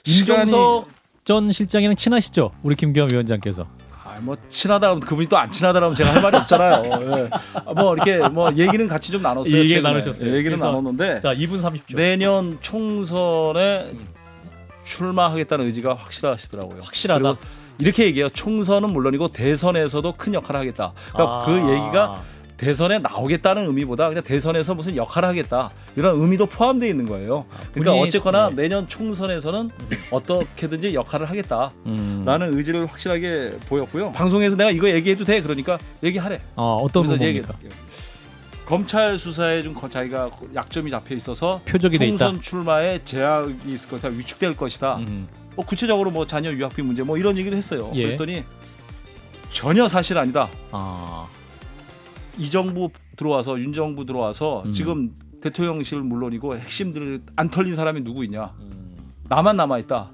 임종석 전 실장이랑 친하시죠? 우리 김규환 위원장께서. 뭐 친하다 그러면 그분이 또 안 친하다 그러면 제가 할 말이 없잖아요. 예. 뭐 이렇게 뭐 얘기는 같이 좀 나눴어요. 얘기 나누셨어요. 얘기는 나눴는데 자, 2분 30초. 내년 총선에 출마하겠다는 의지가 확실하시더라고요. 확실하다. 그리고 이렇게 얘기해요. 총선은 물론이고 대선에서도 큰 역할을 하겠다. 그러니까 그 얘기가 대선에 나오겠다는 의미보다 그냥 대선에서 무슨 역할을 하겠다 이런 의미도 포함되어 있는 거예요. 그러니까 본인이, 어쨌거나 네. 내년 총선에서는 어떻게든지 역할을 하겠다라는 의지를 확실하게 보였고요. 방송에서 내가 이거 얘기해도 돼? 그러니까 얘기하래. 어떤 그래서 부분입니까? 검찰 수사에 좀 자기가 약점이 잡혀 있어서 표적이 돼 있다. 총선 출마에 제약이 있을 것이다, 위축될 것이다. 구체적으로 뭐 자녀 유학비 문제 뭐 이런 얘기를 했어요. 예. 그랬더니 전혀 사실 아니다. 이 정부 들어와서 윤 정부 들어와서 지금 대통령실 물론이고 핵심들을 안 털린 사람이 누구 있냐? 나만 남아 있다.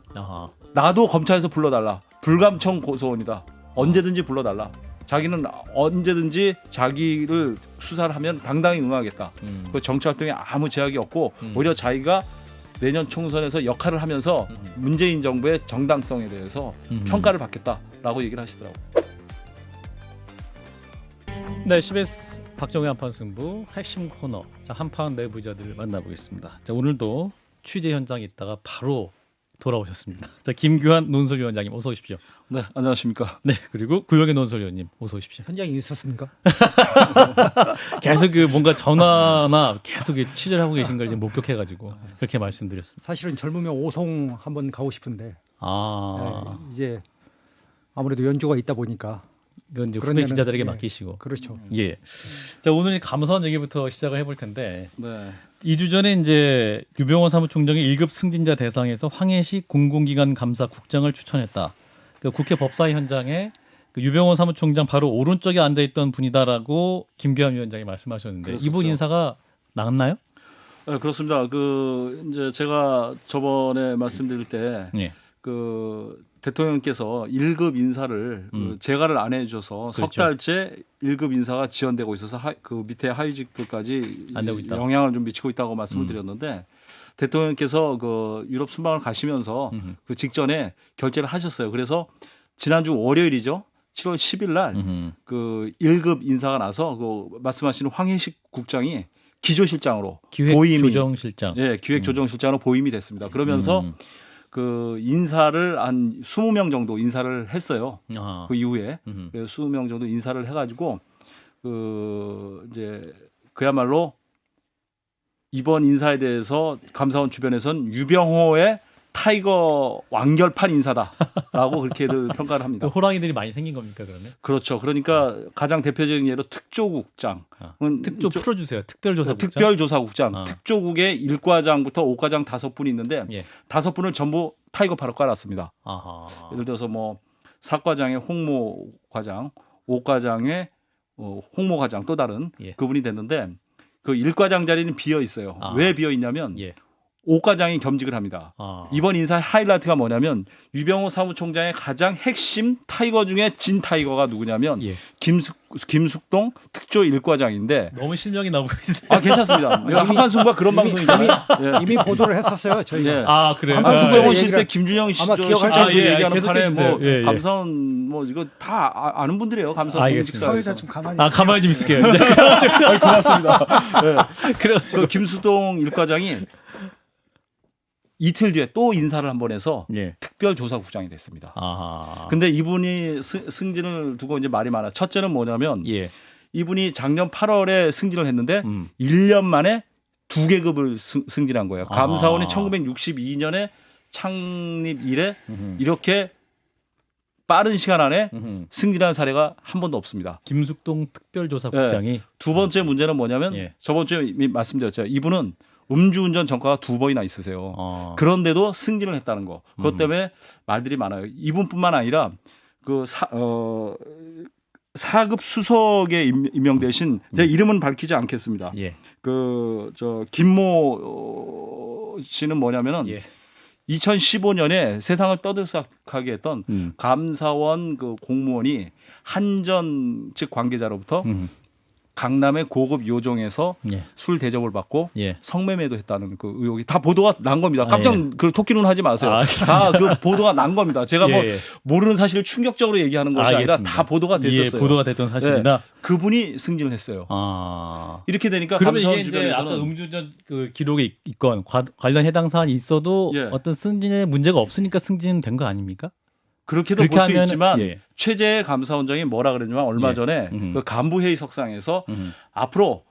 나도 검찰에서 불러달라. 불감청 고소원이다. 언제든지 불러달라. 자기는 언제든지 자기를 수사를 하면 당당히 응하겠다. 그 정치 활동에 아무 제약이 없고 오히려 자기가 내년 총선에서 역할을 하면서 문재인 정부의 정당성에 대해서 평가를 받겠다라고 얘기를 하시더라고요. 네, CBS 박정희 한판 승부 핵심 코너. 자, 한판 내부자들 만나보겠습니다. 자, 오늘도 취재 현장에 있다가 바로 돌아오셨습니다. 자, 김규환 논설위원장님 어서 오십시오. 네, 안녕하십니까. 네, 그리고 구영애 논설위원님 어서 오십시오. 현장에 있었습니까? 계속 그 뭔가 전화나 계속 취재를 하고 계신 걸 지금 목격해가지고 그렇게 말씀드렸습니다. 사실은 젊으면 오송 한번 가고 싶은데 네, 이제 아무래도 연주가 있다 보니까 이건 이제 후배 기자들에게 맡기시고. 그렇죠. 예. 자, 오늘 감사원 얘기부터 시작을 해볼 텐데. 네. 2주 전에 이제 유병호 사무총장이 1급 승진자 대상에서 황해식 공공기관 감사 국장을 추천했다. 그 국회 법사위 현장에 그 유병호 사무총장 바로 오른쪽에 앉아 있던 분이다라고 김규환 위원장이 말씀하셨는데 그렇습니다. 이분 인사가 나왔나요? 네, 그렇습니다. 그 이제 제가 저번에 말씀드릴 때 그 대통령께서 1급 인사를 재가를 안 해줘서 그렇죠. 석 달째 1급 인사가 지연되고 있어서 그 밑에 하위직들까지 안 되고 있다. 영향을 좀 미치고 있다고 말씀을 드렸는데 대통령께서 그 유럽 순방을 가시면서 그 직전에 결재를 하셨어요. 그래서 지난주 월요일이죠. 7월 10일 날 그 1급 인사가 나서 그 말씀하시는 황해식 국장이 기조실장으로 기획조정실장. 예, 기획조정실장으로 보임이 됐습니다. 그러면서 그 인사를 한 20명 정도 인사를 했어요. 그 이후에 20명 정도 인사를 해가지고 그 이제 그야말로 이번 인사에 대해서 감사원 주변에선 유병호의 타이거 완결판 인사다라고 그렇게들 평가를 합니다. 호랑이들이 많이 생긴 겁니까 그러면? 그렇죠. 그러니까 가장 대표적인 예로 특조국장. 특조 풀어주세요. 특별조사국장. 특별조사국장. 특조국의 1과장부터 5과장 5분이 있는데 5분을 전부 타이거파로 깔았습니다. 예를 들어서 뭐 4과장의 홍모과장, 5과장의 홍모과장 또 다른 그분이 됐는데 그 1과장 자리는 비어 있어요. 왜 비어 있냐면 5과장이 겸직을 합니다. 이번 인사의 하이라이트가 뭐냐면 유병호 사무총장의 가장 핵심 타이거 중에 진 타이거가 누구냐면 김숙동 특조 1과장인데 너무 실명이 나오고 있어요. 괜찮습니다. 한판승부가 그런 방송이잖아요. 이미 보도를 했었어요. 저희가. 그래요. 한판승부원 시대 김준영 아마 실장도 얘기하는 판에 뭐 예. 감사원 뭐 이거 다 아는 분들이에요. 감사원 알겠습니다. 사회자 좀 가만히. 가만히 좀 있을게요. 고맙습니다. 그래가지고 그 김수동 1과장이 이틀 뒤에 또 인사를 한 번 해서 특별조사국장이 됐습니다. 근데 이분이 승진을 두고 이제 말이 많아. 첫째는 뭐냐면 이분이 작년 8월에 승진을 했는데 1년 만에 2계급을 승진한 거예요. 감사원이 1962년에 창립 이래 이렇게 빠른 시간 안에 승진한 사례가 한 번도 없습니다. 김숙동 특별조사국장이. 두 번째 문제는 뭐냐면 저번 주에 이미 말씀드렸죠. 이분은 음주운전 전과가 2번이나 있으세요. 그런데도 승진을 했다는 거. 그것 때문에 말들이 많아요. 이분뿐만 아니라 그 4급 수석에 임명되신 제 이름은 밝히지 않겠습니다. 그 저 김모 씨는 뭐냐면은 2015년에 세상을 떠들썩하게 했던 감사원 그 공무원이 한전 측 관계자로부터 강남의 고급 요정에서 예. 술 대접을 받고 예. 성매매도 했다는 그 의혹이 다 보도가 난 겁니다. 깜짝 예. 그 토끼눈 하지 마세요. 아, 다 그 보도가 난 겁니다. 제가 뭐 예. 모르는 사실을 충격적으로 얘기하는 것이 아니라 알겠습니다. 다 보도가 됐었어요. 예, 보도가 됐던 사실이다. 그분이 승진을 했어요. 아. 이렇게 되니까 그러면 감사원 이게 이제 아까 주변에서는 음주운전 그 기록이 있건 관련 해당 사안이 있어도 예. 어떤 승진에 문제가 없으니까 승진된 거 아닙니까? 그렇게도 그렇게 볼 수 하면은- 있지만 예. 최재 감사원장이 뭐라 그랬냐면 얼마 예. 전에 그 간부회의석상에서 음. 앞으로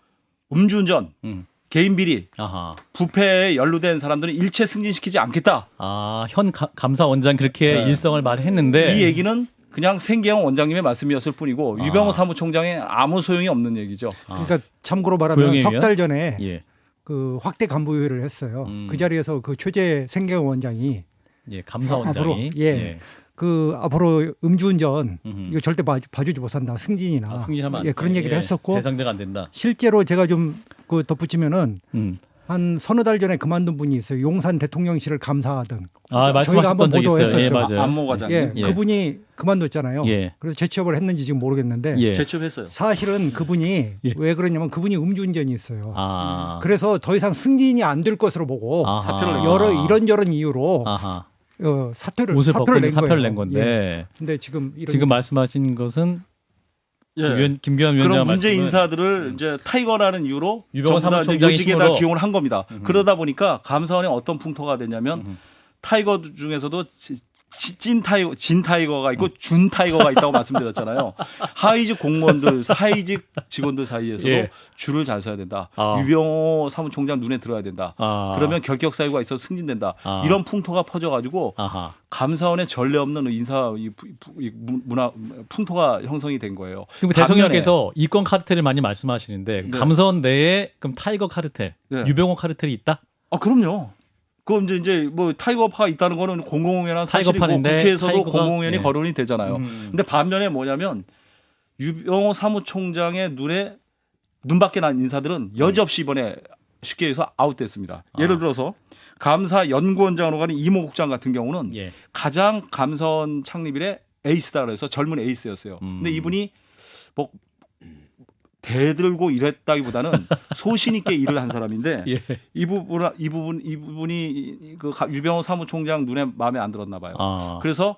음주운전, 음. 개인 비리, 아하. 부패에 연루된 사람들은 일체 승진시키지 않겠다. 아, 현 감사원장 그렇게 네. 일성을 말했는데 이 얘기는 그냥 생계형 원장님의 말씀이었을 뿐이고 아. 유병호 사무총장에 아무 소용이 없는 얘기죠. 그러니까 참고로 말하면 고용의 석 달 전에 예. 그 확대 간부회의를 했어요. 그 자리에서 그 최재 생계원 원장이 예, 감사원장이 앞으로, 예. 그 앞으로 음주운전 음흠. 이거 절대 봐주지 못한다. 승진이나 아, 승진하면 안 예, 그런 돼. 얘기를 예, 했었고 대상자가 안 된다. 실제로 제가 좀 그 덧붙이면은 음. 한 서너 달 전에 그만둔 분이 있어요. 용산 대통령실을 감사하던. 아, 저희가 한번 말씀하셨던 적이 있어요. 예, 보도했었죠. 맞아요. 안모 과장님 예, 예. 그분이 그만뒀잖아요. 예. 그래서 재취업을 했는지 지금 모르겠는데 예. 재취업했어요. 사실은 그분이 예. 왜 그러냐면 그분이 음주운전이 있어요. 아. 그래서 더 이상 승진이 안 될 것으로 보고 아하. 사표를 낸 여러 이런저런 이유로 아하. 사표를 옷을 벗고 낸 사표를 거예요. 낸 건데 예. 근데 지금 지금 말씀하신 것은 예. 김규환 위원장 그런 문제 말씀은 인사들을 이제 타이거라는 이유로 유병호 전부 다 이제 사무총장의 요직에다 힘으로. 기용을 한 겁니다. 그러다 보니까 감사원에 어떤 풍토가 되냐면 음흠. 타이거 중에서도 진 타이거가 있고 준 타이거가 있다고 말씀드렸잖아요. 하위직 공무원들, 하위직 직원들 사이에서도 예. 줄을 잘 서야 된다. 아. 유병호 사무총장 눈에 들어야 된다. 아. 그러면 결격 사유가 있어서 승진된다. 아. 이런 풍토가 퍼져가지고 아하. 감사원에 전례 없는 인사 문화 풍토가 형성이 된 거예요. 그럼 대통령께서 이권 카르텔을 많이 말씀하시는데 네. 감사원 내에 그럼 타이거 카르텔, 네. 유병호 카르텔이 있다? 아 그럼요. 그럼 이제 뭐 타이거파가 있다는 거는 공공연한 사실이고 타이거파인데 국회에서도 타이거가- 공공연히 예. 거론이 되잖아요. 근데 반면에 뭐냐면 유병호 사무총장의 눈밖에 난 인사들은 여지없이 이번에 쉽게 해서 아웃됐습니다. 예를 들어서 감사 연구원장으로 가는 이모 국장 같은 경우는 예. 가장 감사원 창립 이래 에이스다 그래서 젊은 에이스였어요. 근데 이분이 뭐 대들고 일했다기보다는 소신 있게 일을 한 사람인데 예. 이분이 그 유병호 사무총장 눈에 마음에 안 들었나 봐요. 아. 그래서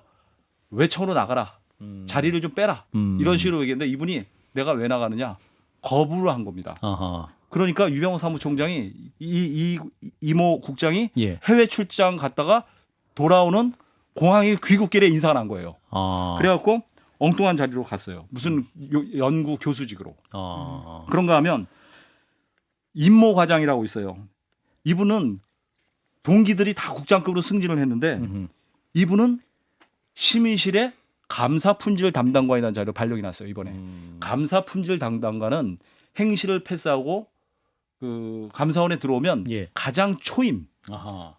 외청으로 나가라. 자리를 좀 빼라. 이런 식으로 얘기했는데 이분이 내가 왜 나가느냐 거부를 한 겁니다. 아하. 그러니까 유병호 사무총장이 이모 국장이 예. 해외 출장 갔다가 돌아오는 공항에 귀국길에 인사가 난 거예요. 아. 그래갖고 엉뚱한 자리로 갔어요. 무슨 연구 교수직으로. 아. 그런가 하면 임모 과장이라고 있어요. 이분은 동기들이 다 국장급으로 승진을 했는데 음흠. 이분은 심의실에 감사 품질 담당관이라는 자리로 발령이 났어요. 이번에. 감사 품질 담당관은 행실을 패스하고 그 감사원에 들어오면 예. 가장 초임 아하.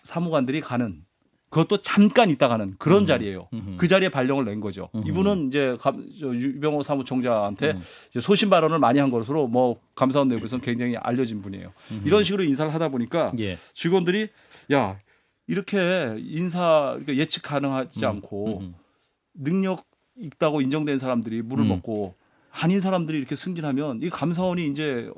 사무관들이 가는 그것도 잠깐 있다 가는 그런 자리예요. 그 자리에 발령을 낸 거죠. 이분은 이제 유병호 사무총장한테 이제 소신 발언을 많이 한 것으로 뭐 감사원 내부에서는 굉장히 알려진 분이에요. 이런 식으로 인사를 하다 보니까 예. 직원들이 야 이렇게 인사 이렇게 예측 가능하지 않고 능력 있다고 인정된 사람들이 물을 먹고 아닌 사람들이 이렇게 승진하면 이 감사원이 이제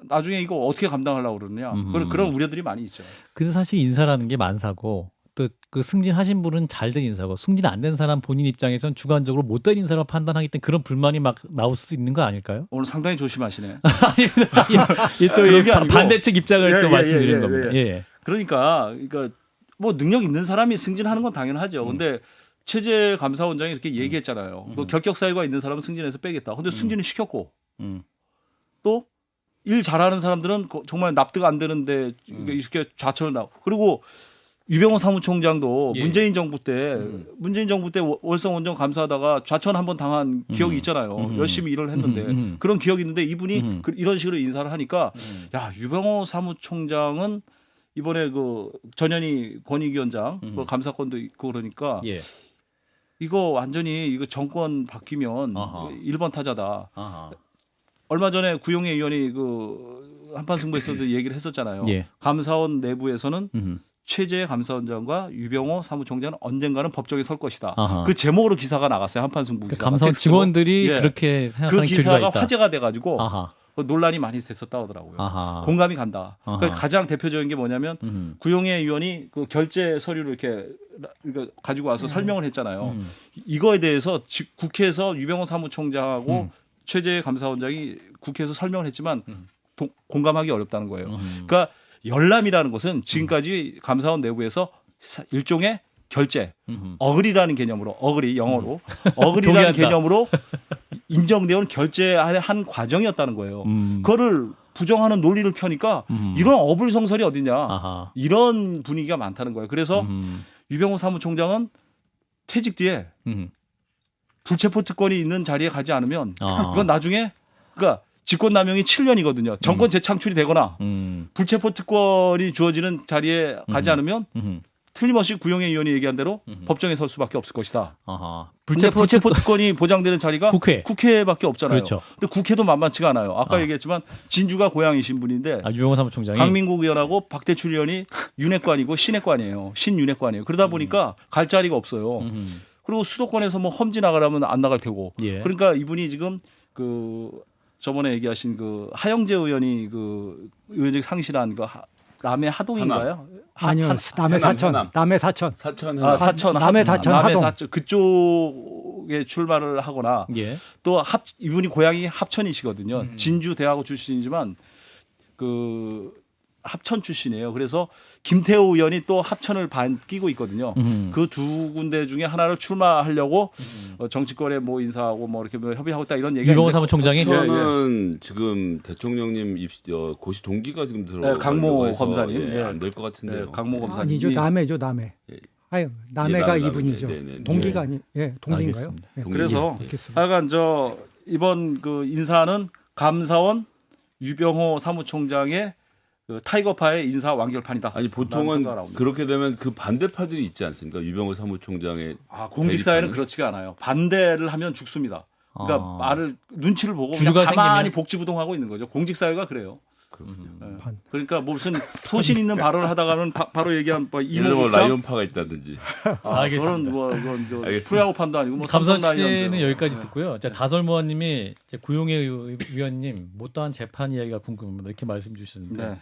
나중에 이거 어떻게 감당하려고 그러느냐 그런 우려들이 많이 있죠. 근데 사실 인사라는 게 만사고 또 그 승진하신 분은 잘된 인사고 승진 안 된 사람 본인 입장에선 주관적으로 못된 인사로 판단하기 때문에 그런 불만이 막 나올 수도 있는 거 아닐까요? 오늘 상당히 조심하시네. 또 그런 게 아니고. 반대측 입장을 예, 또 예, 말씀드리는 예, 겁니다. 예. 예. 그러니까 뭐 능력 있는 사람이 승진하는 건 당연하죠. 근데 최재 감사원장이 이렇게 얘기했잖아요. 그 결격 사유가 있는 사람은 승진해서 빼겠다. 근데 승진을 시켰고 또 일 잘하는 사람들은 정말 납득 안 되는데 이렇게 좌천을 나고 그리고 유병호 사무총장도 예. 문재인 정부 때 월성 원전 감사하다가 좌천 한번 당한 기억이 있잖아요. 열심히 일을 했는데 그런 기억이 있는데 이분이 이런 식으로 인사를 하니까 야 유병호 사무총장은 이번에 그 전현희 권익위원장 그 감사권도 있고 그러니까 예. 이거 완전히 이거 정권 바뀌면 아하. 1번 타자다. 아하. 얼마 전에 구용회 의원이 그 한판 승부에서도 얘기를 했었잖아요. 예. 감사원 내부에서는 최재 감사원장과 유병호 사무총장은 언젠가는 법정에 설 것이다. 아하. 그 제목으로 기사가 나갔어요. 한판승부 기사. 감사원 직원들이 예. 그렇게 그 생각하는 기사가 기류가 있다. 화제가 돼가지고 아하. 논란이 많이 됐었다고 하더라고요. 아하. 공감이 간다. 아하. 그러니까 가장 대표적인 게 뭐냐면 구용혜 의원이 그 결재 서류를 이렇게 가지고 와서 설명을 했잖아요. 이거에 대해서 국회에서 유병호 사무총장하고 최재 감사원장이 국회에서 설명을 했지만 공감하기 어렵다는 거예요. 그러니까 열람이라는 것은 지금까지 감사원 내부에서 일종의 결재, 어글이라는 개념으로 어글이 영어로 어글이라는 동의한다. 개념으로 인정되어 온 결재의 한 과정이었다는 거예요. 그거를 부정하는 논리를 펴니까 이런 어불성설이 어디냐 아하. 이런 분위기가 많다는 거예요. 그래서 유병호 사무총장은 퇴직 뒤에 불체포 특권이 있는 자리에 가지 않으면 이건 나중에 그러니까 직권남용이 7년이거든요. 정권 재창출이 되거나 불체포 특권이 주어지는 자리에 가지 않으면 틀림없이 구용혜 의원이 얘기한 대로 법정에 설 수밖에 없을 것이다. 아하. 근데 불체포 특권이 보장되는 자리가 국회. 밖에 없잖아요. 그렇죠. 근데 국회도 만만치가 않아요. 아까 얘기했지만 진주가 고향이신 분인데 유병호 사무총장이 강민국 의원하고 박대출 의원이 윤핵관이고 신핵관이에요. 신윤핵관이에요. 그러다 보니까 갈 자리가 없어요. 그리고 수도권에서 뭐 험지 나가려면 안 나갈 테고. 예. 그러니까 이분이 지금 그 저번에 얘기하신 그 하영재 의원이 그 의원직 상실한 그 남해 하동인가요? 아니요, 남해 사천, 남해 사천. 사천 사천 남해 사천 하동. 사천 그쪽에 출마를 하거나 예. 또 이분이 고향이 합천이시거든요. 진주 대하고 출신이지만 그 합천 출신이에요. 그래서 김태호 의원이 또 합천을 끼고 있거든요. 그 두 군데 중에 하나를 출마하려고 정치권에 뭐 인사하고 뭐 이렇게 뭐 협의하고 있다 이런 얘기가 유병호 있는데 사무총장이 저는 지금 대통령님 고시 동기가 지금 들어 강모 검사님 안될 것 같은데요. 강모 검사님 아니죠, 남해죠, 남해. 예. 아유, 남해가 예, 이분이죠. 네네. 동기가 아니, 동기인가요? 알겠습니다. 예. 그래서 예. 하여간 저 이번 그 인사는 감사원 유병호 사무총장의 그 타이거파의 인사 완결판이다. 아니 보통은 그렇게 되면 그 반대파들이 있지 않습니까? 유병호 사무총장의 공직사회는 그렇지가 않아요. 반대를 하면 죽습니다. 그러니까 말을 눈치를 보고 그냥 주주가 가만히 생기면- 복지부동하고 있는 거죠. 공직사회가 그래요. 그렇군요. 예. 반. 그러니까 무슨 소신 있는 발언을 하다가는 바로 얘기한 뭐 예를 들면 이모부장 라이온파가 있다든지. 알겠습니다. 그런 그건 알겠습니다. 프로야구판도 아니고 뭐 감사원 삼성 라이온즈. 취재는 여기까지 듣고요. 다설모아님이 구용혜 의원님 못다한 재판 이야기가 궁금합니다. 이렇게 말씀 주셨는데 네.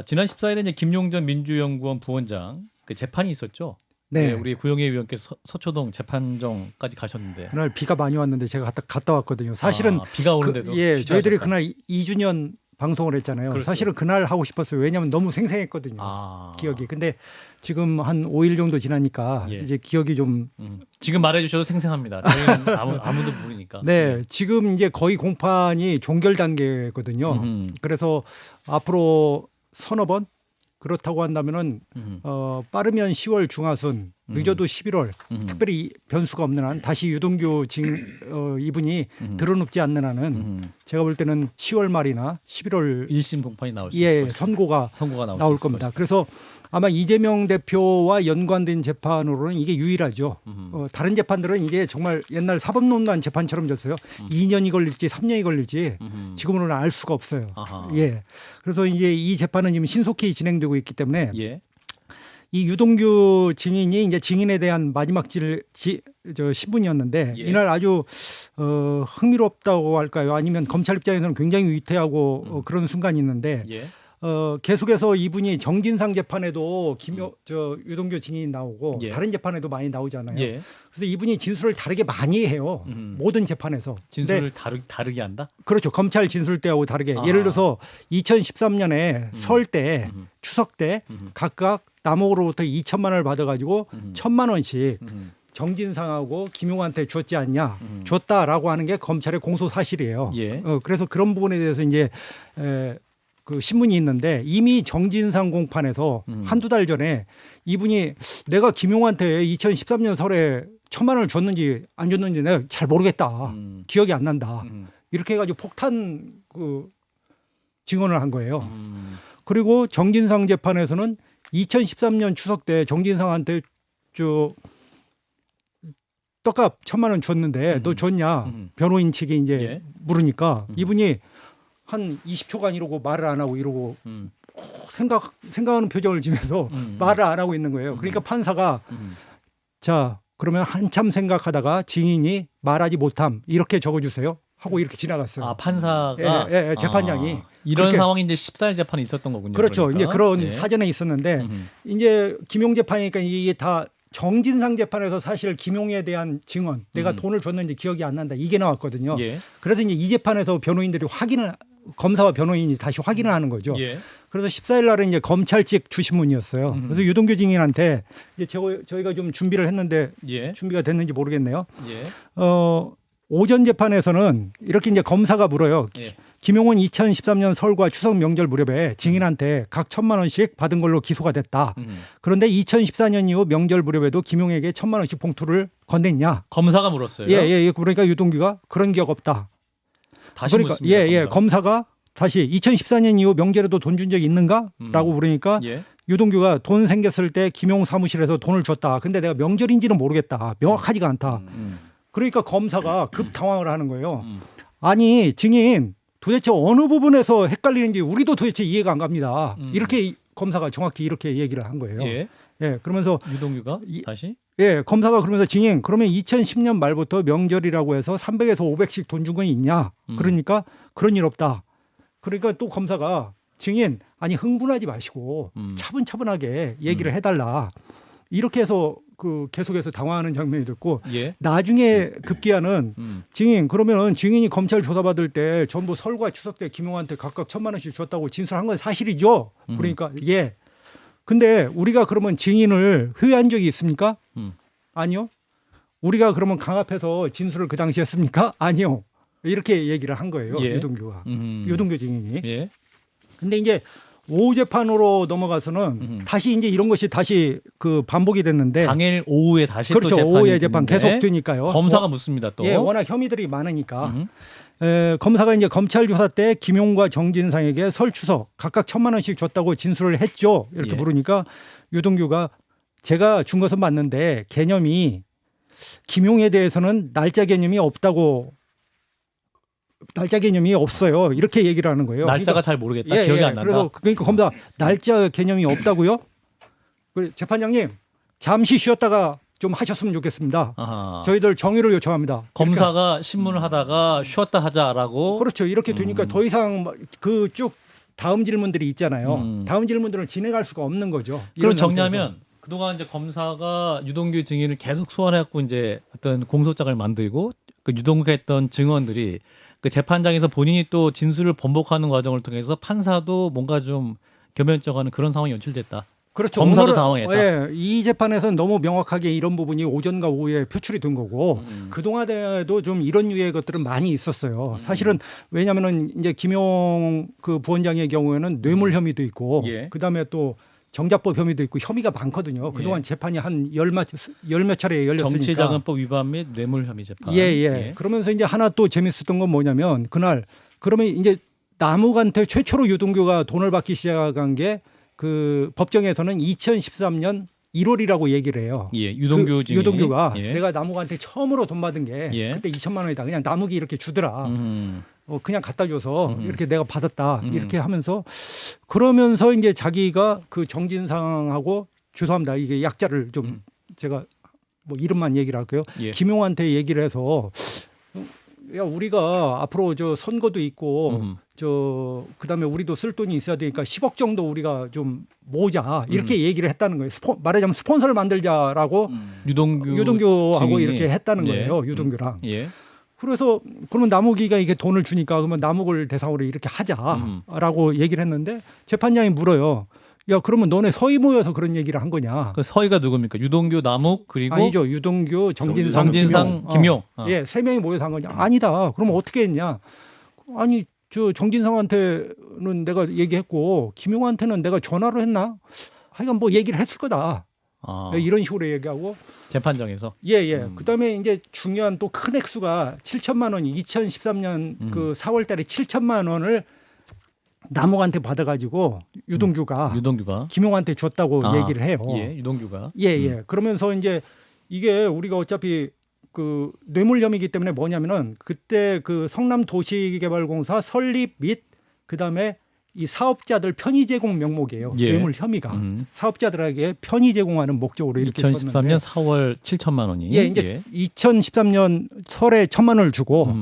지난 14일에 이제 김용전 민주연구원 부원장 그 재판이 있었죠. 네. 우리 구용혜 의원께서 서초동 재판정까지 가셨는데 그날 비가 많이 왔는데 제가 갔다 왔거든요. 사실은 비가 오는데도 저희들이 취재하셨다. 그날 2주년 방송을 했잖아요. 그렇죠. 사실은 그날 하고 싶었어요. 왜냐하면 너무 생생했거든요. 기억이. 근데 지금 한 5일 정도 지나니까 예. 이제 기억이 좀 지금 말해주셔도 생생합니다. 저희는 아무도 모르니까. 네, 지금 이제 거의 공판이 종결 단계거든요. 그래서 앞으로 서너 번 그렇다고 한다면은 빠르면 10월 중하순, 늦어도 11월. 특별히 변수가 없는 한 다시 유동규 이분이 드러눕지 않는 한은 제가 볼 때는 10월 말이나 11월 1심 공판이 나올 수 있을 것이다. 선고가 나올 겁니다. 그래서 아마 이재명 대표와 연관된 재판으로는 이게 유일하죠. 다른 재판들은 이게 정말 옛날 사법농단 재판처럼 됐어요. 2년이 걸릴지 3년이 걸릴지 지금으로는 알 수가 없어요. 아하. 예. 그래서 이제 이 재판은 지금 신속히 진행되고 있기 때문에 예. 이 유동규 증인이 이제 증인에 대한 마지막 신문이었는데 예. 이날 아주 흥미롭다고 할까요? 아니면 검찰 입장에서는 굉장히 위태하고 그런 순간이 있는데 예. 계속해서 이분이 정진상 재판에도 유동규 증인이 나오고 예. 다른 재판에도 많이 나오잖아요. 예. 그래서 이분이 진술을 다르게 많이 해요. 모든 재판에서. 진술을 다르게 한다? 그렇죠. 검찰 진술 때하고 다르게. 예를 들어서 2013년에 설 때, 추석 때 각각 남욱으로부터 2천만 원을 받아가지고 1,000만 원씩 정진상하고 김용한테 줬지 않냐, 줬다라고 하는 게 검찰의 공소 사실이에요. 예. 그래서 그런 부분에 대해서 이제 그 신문이 있는데 이미 정진상 공판에서 한두 달 전에 이분이 내가 김용한테 2013년 설에 1,000만 원을 줬는지 안 줬는지 내가 잘 모르겠다. 기억이 안 난다. 이렇게 해가지고 폭탄 그 증언을 한 거예요. 그리고 정진상 재판에서는 2013년 추석 때 정진상한테 떡값 1,000만 원 줬는데 너 줬냐? 변호인 측이 이제 예. 물으니까 이분이 한 20초간 이러고 말을 안 하고 이러고 생각하는 표정을 지면서 말을 안 하고 있는 거예요. 그러니까 판사가 자 그러면 한참 생각하다가 증인이 말하지 못함 이렇게 적어주세요 하고 이렇게 지나갔어요. 아 판사가 예, 재판장이 이런 그렇게, 상황이 이제 14일 재판이 있었던 거군요. 그렇죠. 그러니까. 이제 그런 예. 사전에 있었는데 이제 김용 재판이니까 이게 다 정진상 재판에서 사실 김용에 대한 증언, 내가 돈을 줬는지 기억이 안 난다 이게 나왔거든요. 예. 그래서 이제 이 재판에서 변호인들이 검사와 변호인이 다시 확인을 하는 거죠. 예. 그래서 14일 날은 이제 검찰 측 주신문이었어요. 그래서 유동규 증인한테 이제 저희가 좀 준비를 했는데 예. 준비가 됐는지 모르겠네요. 예. 오전 재판에서는 이렇게 이제 검사가 물어요. 예. 김용은 2013년 설과 추석 명절 무렵에 증인한테 각 1,000만 원씩 받은 걸로 기소가 됐다. 그런데 2014년 이후 명절 무렵에도 김용에게 1,000만 원씩 봉투를 건넸냐? 검사가 물었어요. 예. 그러니까 유동규가 그런 기억 없다. 다시 그러니까 묻습니다. 검사가 다시 2014년 이후 명절에도 돈 준 적이 있는가?라고 물으니까 예. 유동규가 돈 생겼을 때 김용 사무실에서 돈을 줬다. 근데 내가 명절인지는 모르겠다. 명확하지가 않다. 그러니까 검사가 급 당황을 하는 거예요. 아니 증인 도대체 어느 부분에서 헷갈리는지 우리도 도대체 이해가 안 갑니다. 이렇게 검사가 정확히 이렇게 얘기를 한 거예요. 예. 그러면서 유동규가 다시 검사가 그러면서 증인 그러면 2010년 말부터 명절이라고 해서 300에서 500씩 돈 준 건 있냐? 그러니까 그런 일 없다. 그러니까 또 검사가 증인 아니 흥분하지 마시고 차분차분하게 얘기를 해달라. 이렇게 해서 그 계속해서 당황하는 장면이 됐고 예. 나중에 급기야는 증인 그러면 증인이 검찰 조사받을 때 전부 설과 추석 때 김용한테 각각 1,000만 원씩 줬다고 진술한 건 사실이죠. 그러니까 예. 근데 우리가 그러면 증인을 회유한 적이 있습니까? 아니요. 우리가 그러면 강압해서 진술을 그 당시에 했습니까? 아니요. 이렇게 얘기를 한 거예요. 예. 유동규가. 유동규 증인이. 예. 근데 이제 오후 재판으로 넘어가서는 다시 이제 이런 것이 다시 그 반복이 됐는데 당일 오후에 다시 그렇죠. 또 재판이 오후에 재판 있는데 계속 되니까요. 검사가 묻습니다 또. 예, 워낙 혐의들이 많으니까. 검사가 이제 검찰 조사 때 김용과 정진상에게 설 추석 각각 1,000만 원씩 줬다고 진술을 했죠. 이렇게 예. 물으니까 유동규가 제가 준 것은 맞는데 개념이 김용에 대해서는 날짜 개념이 없어요. 이렇게 얘기를 하는 거예요. 날짜가 그러니까, 잘 모르겠다. 기억이 안 난다. 그래서 그러니까 검사 날짜 개념이 없다고요? 재판장님 잠시 쉬었다가 좀 하셨으면 좋겠습니다. 아하. 저희들 정의를 요청합니다. 검사가 신문을 하다가 쉬었다 하자라고. 그렇죠. 이렇게 되니까 더 이상 그 쭉 다음 질문들이 있잖아요. 다음 질문들을 진행할 수가 없는 거죠. 그럼 이런 정리하면 상태에서. 그동안 이제 검사가 유동규 증인을 계속 소환해갖고 이제 어떤 공소장을 만들고 그 유동규가 했던 증언들이 그 재판장에서 본인이 또 진술을 번복하는 과정을 통해서 판사도 뭔가 좀 겸연쩍어하는 그런 상황이 연출됐다. 그렇죠. 검사도 오늘은, 당황했다. 예, 이 재판에서는 너무 명확하게 이런 부분이 오전과 오후에 표출이 된 거고 그동안에도 좀 이런 유의 것들은 많이 있었어요. 사실은 왜냐하면은 이제 김용 그 부원장의 경우에는 뇌물 혐의도 있고 예. 그다음에 또 정자법 혐의도 있고 혐의가 많거든요. 그동안 예. 재판이 한 열 몇 차례 열렸으니까. 정치자금법 위반 및 뇌물 혐의 재판. 예. 그러면서 이제 하나 또 재밌었던 건 뭐냐면 그날 그러면 이제 남욱한테 최초로 유동규가 돈을 받기 시작한 게 그 법정에서는 2013년 1월이라고 얘기를 해요. 예, 유동규 증인이. 유동규가 예. 내가 남욱한테 처음으로 돈 받은 게 예. 그때 2,000만 원이다. 그냥 남욱이 이렇게 주더라. 음. 그냥 갖다 줘서 이렇게 내가 받았다. 이렇게 하면서 그러면서 이제 자기가 그 정진상하고 죄송합니다. 이게 약자를 좀 제가 뭐 이름만 얘기를 할게요. 예. 김용한테 얘기를 해서 야 우리가 앞으로 저 선거도 있고 저 그다음에 우리도 쓸 돈이 있어야 되니까 10억 정도 우리가 좀 모으자 이렇게 얘기를 했다는 거예요. 말하자면 스폰서를 만들자라고 유동규하고 증인이. 이렇게 했다는 예. 거예요. 유동규랑. 예. 그래서 그러면 남욱이가 이게 돈을 주니까 그러면 남욱을 대상으로 이렇게 하자라고 얘기를 했는데 재판장이 물어요. 야 그러면 너네 서희 모여서 그런 얘기를 한 거냐? 그 서희가 누굽니까? 유동규, 남욱 그리고 아니죠. 유동규, 정진상, 김용. 예, 세 명이 모여서 한 거냐? 아니다. 그럼 어떻게 했냐? 아니 저 정진상한테는 내가 얘기했고 김용한테는 내가 전화로 했나? 하여간 뭐 얘기를 했을 거다. 아, 이런 식으로 얘기하고 재판장에서. 예. 그다음에 이제 중요한 또 큰 액수가 7천만 원이 2013년 그 4월 달에 7천만 원을 남욱한테 받아가지고 유동규가 김용한테 줬다고 얘기를 해요. 예, 유동규가. 예. 그러면서 이제 이게 우리가 어차피 그 뇌물 혐의이기 때문에 뭐냐면은 그때 그 성남도시개발공사 설립 및 그다음에 이 사업자들 편의 제공 명목이에요. 예. 뇌물 혐의가 사업자들에게 편의 제공하는 목적으로 이렇게 2013년 줬는데 4월 7천만 원이 예, 이제 2013년 설에 1,000만 원을 주고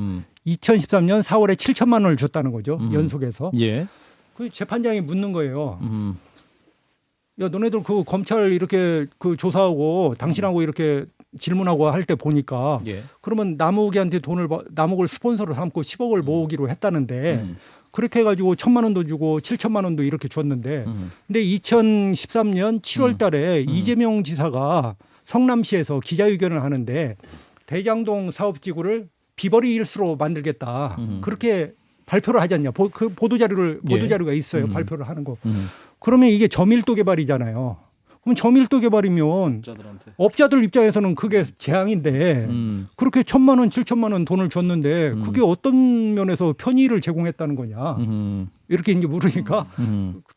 2013년 4월에 7천만 원을 줬다는 거죠. 연속해서. 예. 그 재판장이 묻는 거예요. 음. 야, 너네들 그 검찰 이렇게 그 조사하고 당신하고 이렇게 질문하고 할 때 보니까 예. 그러면 남욱이한테 남욱을 스폰서로 삼고 10억을 모으기로 했다는데 그렇게 해가지고 1,000만 원도 주고 7천만 원도 이렇게 줬는데 근데 2013년 7월 달에 이재명 지사가 성남시에서 기자회견을 하는데 대장동 사업지구를 비버리 힐스로 만들겠다. 그렇게 발표를 하지 않냐. 그 보도자료가 있어요. 발표를 하는 거. 그러면 이게 저밀도 개발이잖아요. 그럼 저밀도 개발이면 업자들 입장에서는 그게 재앙인데 그렇게 1,000만 원, 7천만 원 돈을 줬는데 그게 어떤 면에서 편의를 제공했다는 거냐. 이렇게 이제 물으니까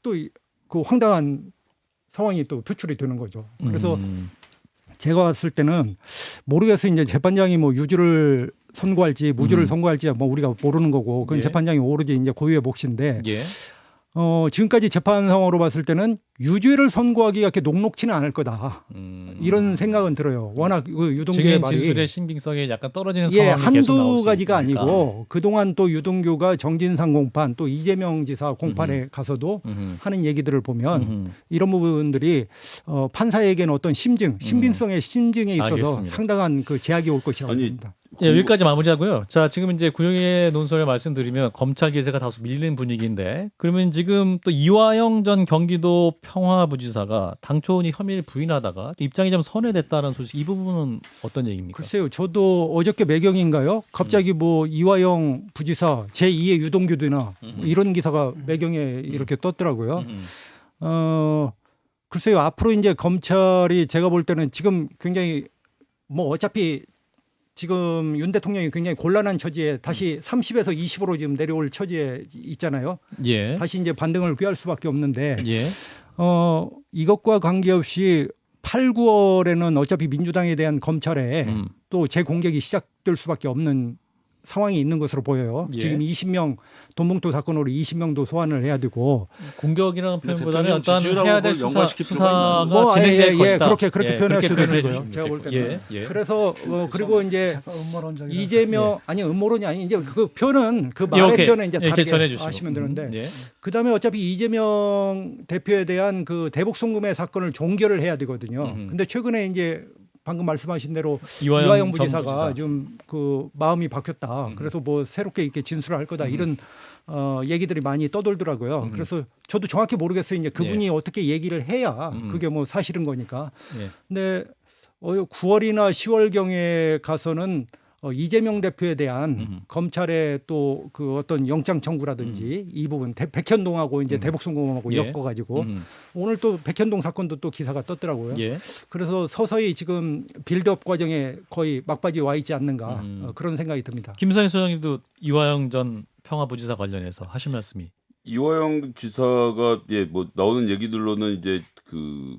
또 그 황당한 상황이 또 표출이 되는 거죠. 그래서 제가 봤을 때는 모르겠어요. 이제 재판장이 뭐 유죄를 선고할지 무죄를 선고할지 뭐 우리가 모르는 거고 그건 예. 재판장이 오로지 이제 고유의 몫인데 예. 지금까지 재판 상황으로 봤을 때는 유죄를 선고하기가 그렇게 녹록치는 않을 거다. 이런 생각은 들어요. 워낙 그 유동규의 증인 말이 진술의 신빙성에 약간 떨어지는 예, 상황이 계속 나올 한두 수 가지가 있으니까. 아니고 그동안 또 유동규가 정진상 공판 또 이재명 지사 공판에 가서도 하는 얘기들을 보면 이런 부분들이 판사에게는 어떤 신빙성의 심증에 있어서 알겠습니다. 상당한 그 제약이 올 것이라고 아니, 봅니다. 예, 여기까지 마무리하고요. 자, 지금 이제 구형의 논설을 말씀드리면 검찰 기세가 다소 밀리는 분위기인데 그러면 지금 또 이화영 전 경기도 평화부지사가 당초 이 혐의를 부인하다가 입장이 좀 선회됐다는 소식 이 부분은 어떤 얘기입니까? 글쎄요. 저도 어저께 매경인가요? 갑자기 뭐 이화영 부지사 제2의 유동규드나 이런 기사가 매경에 이렇게 떴더라고요. 글쎄요. 앞으로 이제 검찰이 제가 볼 때는 지금 굉장히 뭐 어차피 지금 윤 대통령이 굉장히 곤란한 처지에 다시 30에서 20으로 지금 내려올 처지에 있잖아요. 예. 다시 이제 반등을 귀할 수밖에 없는데 예. 이것과 관계없이 8, 9월에는 어차피 민주당에 대한 검찰에 또 재공격이 시작될 수밖에 없는 상황이 있는 것으로 보여요. 예. 지금 20명 돈봉투 사건으로 20명도 소환을 해야 되고 공격이라는 표현보다는 대통령 어떤 지지율하고 해야 될 그걸 연관시킬 필요가 수사가 있나? 뭐 진행될 것이다. 그렇게 표현할 수 있는 거죠. 제가 볼 때는. 예. 예. 그래서 그리고 이제 음모론적인 이재명 아니 음모론이 아니 이제 그 표현은 그 말의 이렇게, 표현은 이제 이렇게 다르게 전해주시고. 하시면 되는데 예. 그다음에 어차피 이재명 대표에 대한 그 대북 송금의 사건을 종결을 해야 되거든요. 근데 최근에 이제 방금 말씀하신 대로 이화영 부지사가 좀 그 마음이 바뀌었다. 그래서 뭐 새롭게 이렇게 진술을 할 거다 이런 얘기들이 많이 떠돌더라고요. 그래서 저도 정확히 모르겠어요. 이제 그분이 어떻게 얘기를 해야 그게 뭐 사실인 거니까. 예. 근데 9월이나 10월 경에 가서는 이재명 대표에 대한 검찰의 또 그 어떤 영장 청구라든지 이 부분 백현동하고 이제 대북송금하고 예. 엮어가지고 오늘 또 백현동 사건도 또 기사가 떴더라고요. 예. 그래서 서서히 지금 빌드업 과정에 거의 막바지에 와 있지 않는가 그런 생각이 듭니다. 김상희 소장님도 이화영 전 평화부지사 관련해서 하실 말씀이 이화영 지사가 뭐 나오는 얘기들로는 이제 그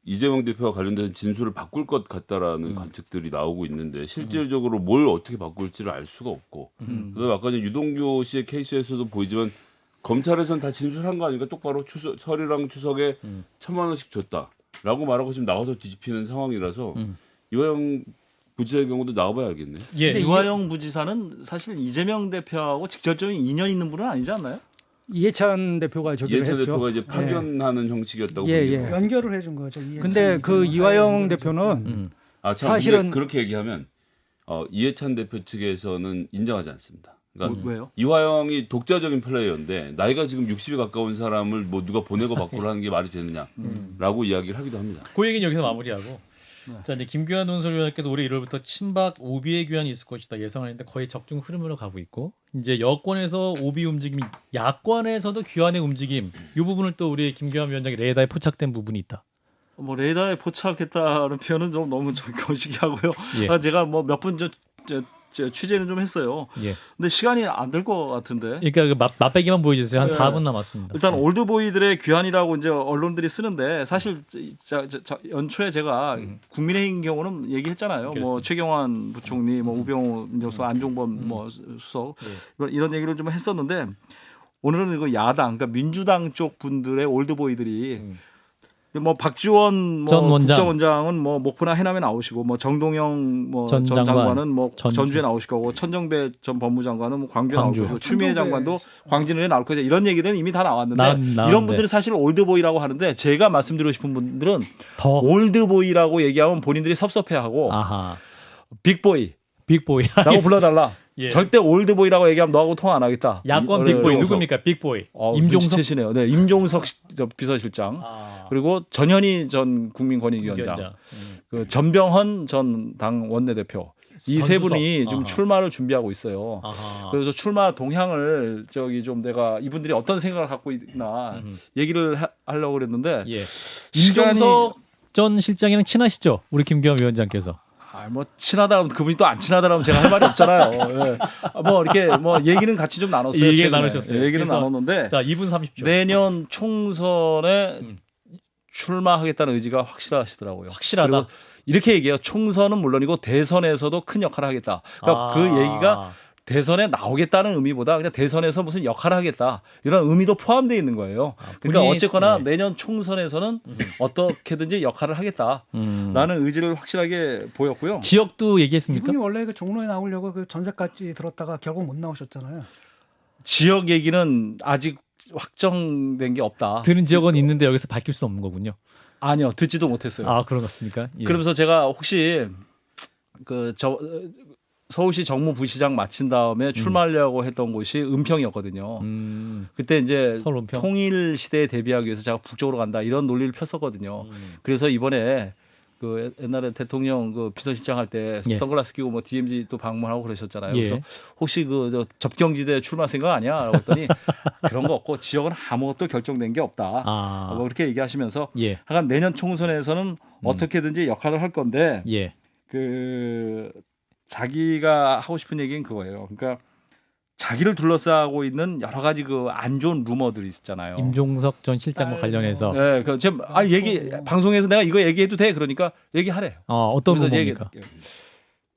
이재명 대표와 관련된 진술을 바꿀 것 같다라는 관측들이 나오고 있는데 실질적으로 뭘 어떻게 바꿀지를 알 수가 없고 그다음에 아까 전에 유동규 씨의 케이스에서도 보이지만 검찰에서는 다 진술한 거 아니까 똑바로 설이랑 추석에 1,000만 원씩 줬다라고 말하고 지금 나와서 뒤집히는 상황이라서 이화영 부지사의 경우도 나와봐야 알겠네. 예. 이화영 부지사는 사실 이재명 대표하고 직접적인 인연 있는 분은 아니지 않나요? 이해찬 대표가 저기를 이해찬 했죠. 대표가 이제 파견하는 형식이었다고 예, 보는 예. 거. 연결을 해준 거죠. 근데 그 이화영 대표는 참, 사실은 근데 그렇게 얘기하면 이해찬 대표 측에서는 인정하지 않습니다. 그러니까 왜요? 이화영이 독자적인 플레이어인데 나이가 지금 60에 가까운 사람을 뭐 누가 보내고 바꾸고 하는 게 말이 되느냐라고 이야기를 하기도 합니다. 그 얘기는 여기서 마무리하고 자 이제 김규환 논설위원께서 올해 1월부터 친박 오비의 규환이 있을 것이다 예상하는데 거의 적중 흐름으로 가고 있고 이제 여권에서 오비 움직임, 야권에서도 규환의 움직임 이 부분을 또 우리 김규환 위원장이 레이더에 포착된 부분이 있다. 뭐 레이더에 포착했다는 표현은 좀 너무 거시기하고요. 예. 제가 뭐 몇 분 취재는 좀 했어요. 예. 근데 시간이 안 될 것 같은데. 그러니까 그 맛배기만 보여주세요. 한 네. 4분 남았습니다. 일단 네. 올드보이들의 귀환이라고 이제 언론들이 쓰는데 사실 연초에 제가 국민의힘 경우는 얘기했잖아요. 뭐 그렇습니다. 최경환 부총리, 뭐 우병우 민정수석, 안종범 뭐 수석 이런 얘기를 좀 했었는데 오늘은 이거 야당, 그러니까 민주당 쪽 분들의 올드보이들이 뭐 박지원 전 원장. 국정원장은 뭐 목포나 해남에 나오시고 뭐 정동영 뭐 전 전 장관, 장관은 뭐 전주. 전주에 나오실 거고 천정배 전 법무장관은 뭐 광주에 광주. 나오시고 추미애 장관도 광진을에 나올 거죠. 이런 얘기들은 이미 다 나왔는데 나왔는데. 이런 분들은 사실 올드보이라고 하는데 제가 말씀드리고 싶은 분들은 더 올드보이라고 얘기하면 본인들이 섭섭해하고 아하 빅보이라고 빅보이 불러달라. 예. 절대 올드보이라고 얘기하면 너하고 통화 안 하겠다. 야권 이- 빅보이 어, 누굽니까? 빅보이 임종석. 눈치채시네요. 네, 임종석 비서실장 아, 그리고 전현희 전 국민권익위원장, 위원장. 그 전병헌 전 당 원내대표 이 세 선수석. 분이 지금 아하. 출마를 준비하고 있어요. 아하. 그래서 출마 동향을 저기 좀 내가 이분들이 어떤 생각을 갖고 있나 얘기를 하려고 그랬는데 예. 시간이- 임종석 전 실장이랑 친하시죠? 우리 김기현 위원장께서. 뭐 친하다 그러면 그분이 또 안 친하다 그러면 제가 할 말이 없잖아요. 예. 뭐 이렇게 뭐 얘기는 같이 좀 나눴어요. 얘기 최근에. 나누셨어요. 얘기는 그래서- 나눴는데 자, 2분 30초. 내년 총선에 출마하겠다는 의지가 확실하시더라고요. 확실하다. 그리고 이렇게 얘기해요. 총선은 물론이고 대선에서도 큰 역할을 하겠다. 그러니까 그 얘기가 대선에 나오겠다는 의미보다 그냥 대선에서 무슨 역할을 하겠다 이런 의미도 포함되어 있는 거예요. 그러니까 본인이- 어쨌거나 네. 내년 총선에서는 어떻게든지 역할을 하겠다라는 의지를 확실하게 보였고요. 지역도 얘기했습니까? 이분이 원래 그 종로에 나오려고 그 전세까지 들었다가 결국 못 나오셨잖아요. 지역 얘기는 아직 확정된 게 없다. 드는 지역은 있는데 여기서 밝힐 수 없는 거군요. 아니요, 듣지도 못했어요. 아, 그런 것 같습니까? 예. 그러면서 제가 혹시 서울시 정무부시장 마친 다음에 출마하려고 했던 곳이 은평이었거든요. 그때 이제 서울 은평. 통일 시대에 대비하기 위해서 제가 북쪽으로 간다 이런 논리를 폈었거든요. 그래서 이번에 그 옛날에 대통령 그 비서실장 할 때 예. 선글라스 끼고 뭐 DMZ 또 방문하고 그러셨잖아요. 예. 그래서 혹시 저 접경지대 출마 생각 아니야? 라고 했더니 그런 거 없고 지역은 아무것도 결정된 게 없다. 아. 뭐 그렇게 얘기하시면서 예. 하여간 내년 총선에서는 어떻게든지 역할을 할 건데 예. 그 자기가 하고 싶은 얘기는 그거예요. 그러니까 자기를 둘러싸고 있는 여러 가지 그 안 좋은 루머들이 있잖아요. 임종석 전 실장과 아이고. 관련해서 예, 그 지금 얘기 방송에서 내가 이거 얘기해도 돼 그러니까 얘기하래. 어떤 그래서 부분입니까?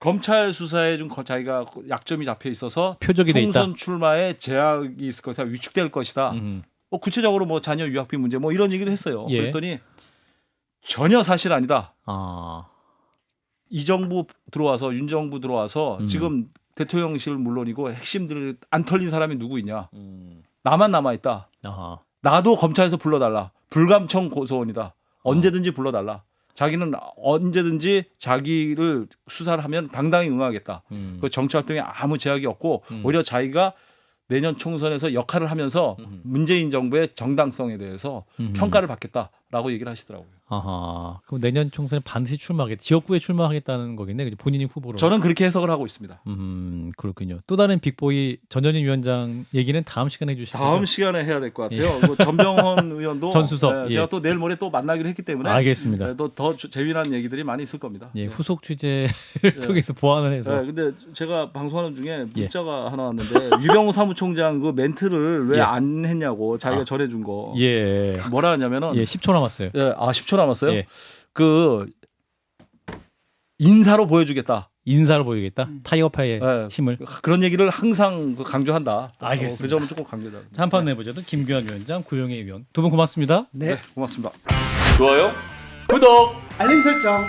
검찰 수사에 좀 자기가 약점이 잡혀 있어서 표적이 돼 있다. 총선 출마에 제약이 있을 것이다, 위축될 것이다. 뭐 구체적으로 뭐 자녀 유학비 문제 뭐 이런 얘기도 했어요. 예. 그랬더니 전혀 사실 아니다. 아. 이 정부 들어와서 윤 정부 들어와서 지금 대통령실 물론이고 핵심들을 안 털린 사람이 누구 있냐? 나만 남아 있다. 아하. 나도 검찰에서 불러달라. 불감청 고소원이다. 언제든지 불러달라. 자기는 언제든지 자기를 수사를 하면 당당히 응하겠다. 그 정치 활동에 아무 제약이 없고 오히려 자기가 내년 총선에서 역할을 하면서 문재인 정부의 정당성에 대해서 평가를 받겠다라고 얘기를 하시더라고요. 아하. 그럼 내년 총선에 반드시 출마하겠다. 지역구에 출마하겠다는 거겠네. 그죠? 본인이 후보로. 저는 그렇게 해석을 하고 있습니다. 그렇군요. 또 다른 빅보이 전현희 위원장 얘기는 다음 시간에 해주시죠. 다음 시간에 해야 될 것 같아요. 그 전병헌 의원도 전수석, 제가 예. 또 내일 모레 또 만나기로 했기 때문에 알겠습니다. 또 재미난 얘기들이 많이 있을 겁니다. 예, 후속 취재를 통해서 보완을 해서. 네, 근데 제가 방송하는 중에 예. 문자가 하나 왔는데 유병우 사무총장 그 멘트를 왜 예. 안 했냐고 자기가 아. 전해준 거. 예. 뭐라 하냐면은 예, 10초 남았어요. 10초 남았어요. 예. 그 인사로 보여주겠다. 인사를 보이겠다. 타이거파의 예. 힘을. 그런 얘기를 항상 강조한다. 알겠습니다. 그 점은 조금 강조다. 한판 내보자도 김규환 위원장, 구용혜 위원. 두 분 고맙습니다. 네. 고맙습니다. 좋아요? 구독! 알림 설정.